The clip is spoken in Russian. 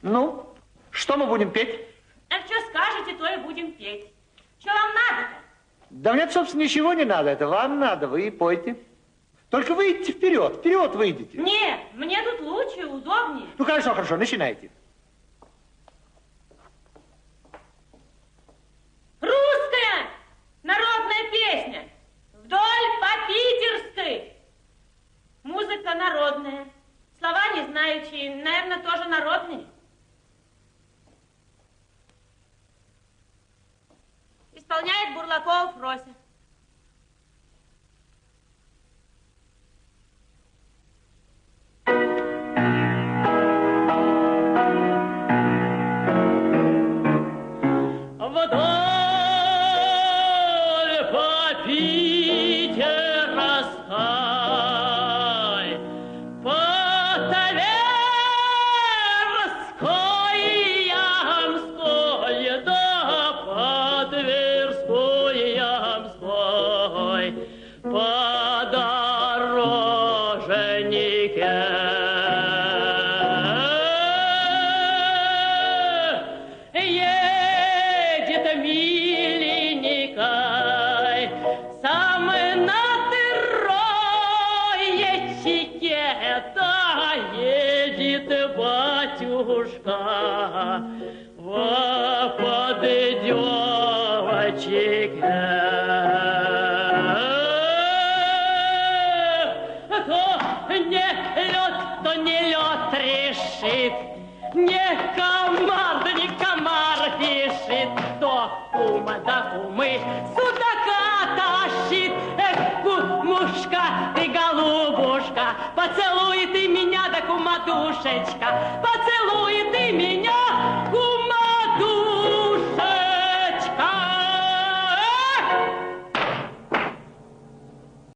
Ну, что мы будем петь? А что скажете, то и будем петь. Что вам надо-то? Да мне, собственно, ничего не надо. Это вам надо, вы и пойте. Только выйдите вперед, вперед выйдите. Нет, мне тут лучше, удобнее. Ну, хорошо, хорошо, начинайте. Русская народная песня. Вдоль по-питерской. Музыка народная. Слова не знающие, наверное, тоже народные. Исполняет Бурлакова Фрося. Вдоль по-питерской, по-тверской, ямской, да по-тверской, ямской, подорожнике. Батюшка, во под девочек, то не лед решит, не комар пишет, то кума да кумы судака тащит. Эх, кумушка, ты голубушка, поцелуй ты меня, да кума душечка, поцелуй ты меня.